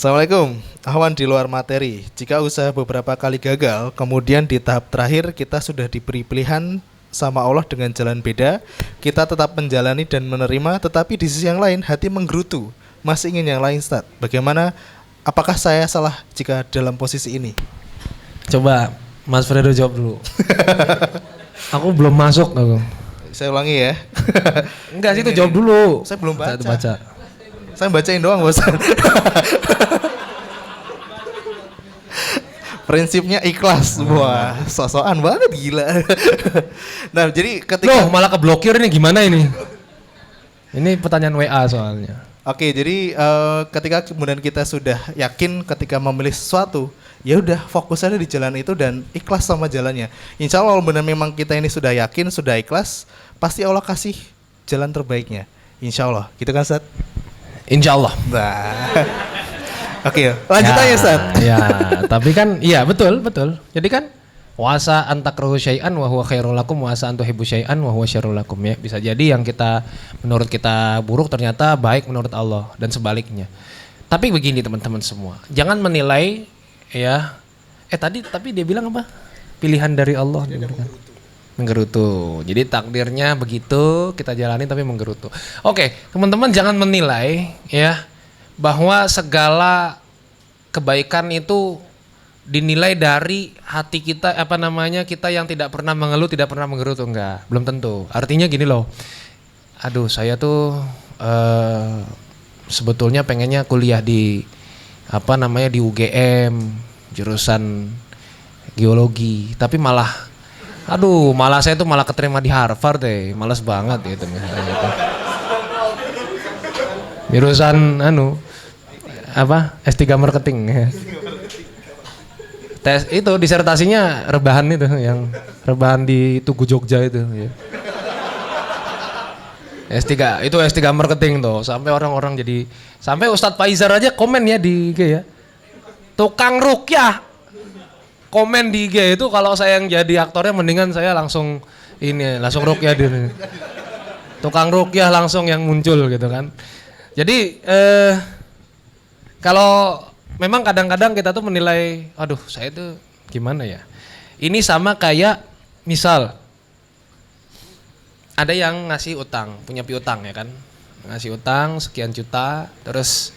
Assalamualaikum. Ahwan di luar materi. Jika usaha beberapa kali gagal, kemudian di tahap terakhir kita sudah diberi pilihan sama Allah dengan jalan beda, kita tetap menjalani dan menerima, tetapi di sisi yang lain hati menggerutu, masih ingin yang lain, Ustaz. Bagaimana? Apakah saya salah jika dalam posisi ini? Coba Mas Fredo jawab dulu. Aku belum masuk aku. Saya ulangi ya. Enggak sih, itu jawab dulu. Saya belum baca. Baca. Saya bacain doang, Bos. Prinsipnya ikhlas. Wah, sosokan banget, gila. Nah, jadi ketika Loh, malah keblokir ini gimana ini? Ini pertanyaan WA soalnya. Oke, jadi ketika kemudian kita sudah yakin ketika memilih sesuatu, ya udah fokus aja di jalan itu dan ikhlas sama jalannya. Insya Allah benar memang kita ini sudah yakin, sudah ikhlas, pasti Allah kasih jalan terbaiknya. Insya Allah, gitu kan, Ustaz? Insya Allah. Nah. Oke, lanjut aja, Ustaz. Ya, tapi kan iya betul. Jadi kan wasa antakrahu syai'an wa huwa khairul lakum wa asa antuhibbu syai'an wa huwa syarrul lakum, ya. Bisa jadi yang kita menurut kita buruk ternyata baik menurut Allah dan sebaliknya. Tapi begini teman-teman semua, jangan menilai ya. Tapi dia bilang apa? Pilihan dari Allah. Menggerutu. Jadi takdirnya begitu, kita jalani tapi menggerutu. Oke, teman-teman jangan menilai ya bahwa segala kebaikan itu dinilai dari hati kita, kita yang tidak pernah mengeluh, tidak pernah menggerutu. Enggak, belum tentu. Artinya gini loh, aduh saya tuh sebetulnya pengennya kuliah di di UGM jurusan geologi, tapi malah saya tuh malah keterima di Harvard deh, malas banget gitu misalnya gitu. Jurusan S3 marketing ya. Tes itu disertasinya rebahan itu, yang rebahan di Tugu Jogja itu ya. S3 itu S3 marketing tuh, sampai orang-orang sampai Ustadz Faizar aja komen ya di IG ya. Tukang rukyah komen di IG itu, kalau saya yang jadi aktornya mendingan saya langsung rukyah di tukang rukyah langsung yang muncul gitu kan. Jadi kalau memang kadang-kadang kita tuh menilai, aduh saya tuh gimana ya. Ini sama kayak misal ada yang ngasih utang, punya piutang ya kan. Ngasih utang sekian juta, terus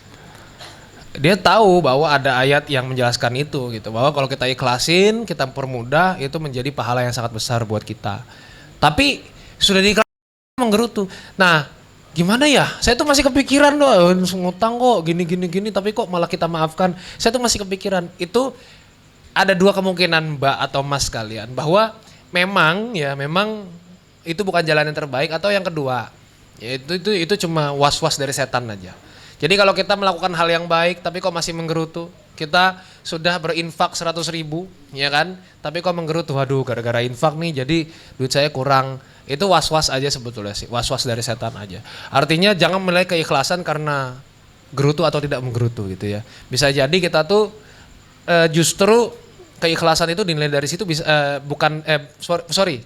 dia tahu bahwa ada ayat yang menjelaskan itu gitu. Bahwa kalau kita ikhlasin, kita permudah, itu menjadi pahala yang sangat besar buat kita. Tapi sudah diikhlasin menggerutu. Nah, gimana ya? Saya tuh masih kepikiran loh, ngutang kok gini, tapi kok malah kita maafkan. Saya tuh masih kepikiran. Itu ada dua kemungkinan Mbak atau Mas kalian, bahwa memang itu bukan jalan yang terbaik, atau yang kedua, ya itu cuma was-was dari setan aja. Jadi kalau kita melakukan hal yang baik tapi kok masih menggerutu, kita sudah berinfak 100.000 ya kan, tapi kok menggerutu, waduh gara-gara infak nih jadi duit saya kurang. Itu was-was aja sebetulnya sih, was-was dari setan aja. Artinya jangan menilai keikhlasan karena gerutu atau tidak menggerutu gitu ya. Bisa jadi kita tuh justru keikhlasan itu dinilai dari situ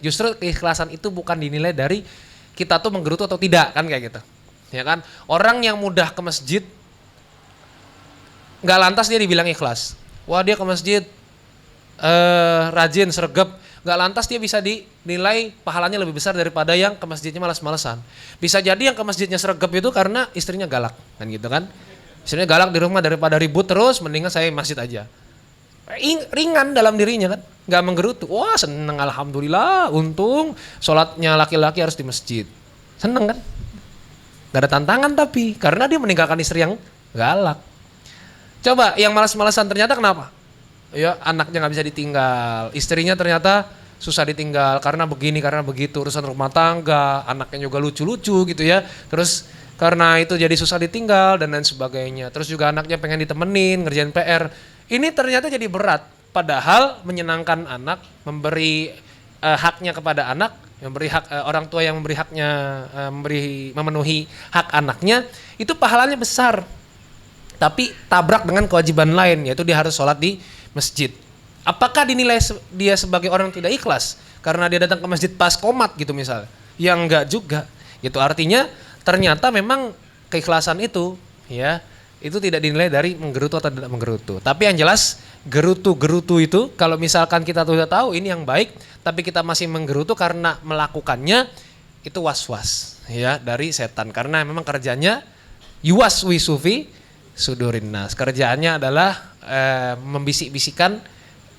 justru keikhlasan itu bukan dinilai dari kita tuh menggerutu atau tidak kan, kayak gitu. Ya kan? Orang yang mudah ke masjid enggak lantas dia dibilang ikhlas. Wah, dia ke masjid rajin, sregep, nggak lantas dia bisa dinilai pahalanya lebih besar daripada yang ke masjidnya malas-malesan. Bisa jadi yang ke masjidnya sregep itu karena istrinya galak, kan gitu kan. Istrinya galak di rumah, daripada ribut terus, mendingan saya masjid aja. Ringan dalam dirinya kan, nggak menggerutu. Wah seneng, alhamdulillah, untung sholatnya laki-laki harus di masjid. Seneng kan? Gak ada tantangan tapi, karena dia meninggalkan istri yang galak. Coba yang malas-malesan ternyata kenapa? Ya anaknya nggak bisa ditinggal, istrinya ternyata susah ditinggal karena begini karena begitu, urusan rumah tangga, anaknya juga lucu-lucu gitu ya, terus karena itu jadi susah ditinggal dan lain sebagainya. Terus juga anaknya pengen ditemenin ngerjain PR, ini ternyata jadi berat. Padahal menyenangkan anak, memberi haknya kepada anak, memberi hak orang tua yang memberi haknya, memenuhi hak anaknya, itu pahalanya besar. Tapi tabrak dengan kewajiban lain, yaitu dia harus sholat di masjid. Apakah dinilai dia sebagai orang tidak ikhlas karena dia datang ke masjid pas qomat gitu misalnya? Ya enggak juga. Itu artinya ternyata memang keikhlasan itu ya itu tidak dinilai dari menggerutu atau tidak menggerutu. Tapi yang jelas gerutu-gerutu itu kalau misalkan kita sudah tahu ini yang baik tapi kita masih menggerutu karena melakukannya, itu was-was ya dari setan, karena memang kerjanya yuwaswisu fi sudurin nas. Kerjaannya adalah membisik-bisikan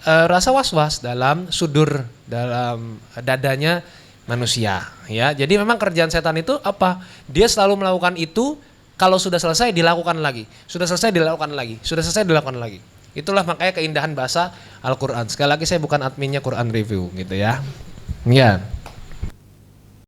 rasa was-was dalam sudur, dalam dadanya manusia ya. Jadi memang kerjaan setan itu apa? Dia selalu melakukan itu. Kalau sudah selesai dilakukan lagi, sudah selesai dilakukan lagi, sudah selesai dilakukan lagi. Itulah makanya keindahan bahasa Al-Quran. Sekali lagi saya bukan adminnya Quran Review gitu ya. Iya.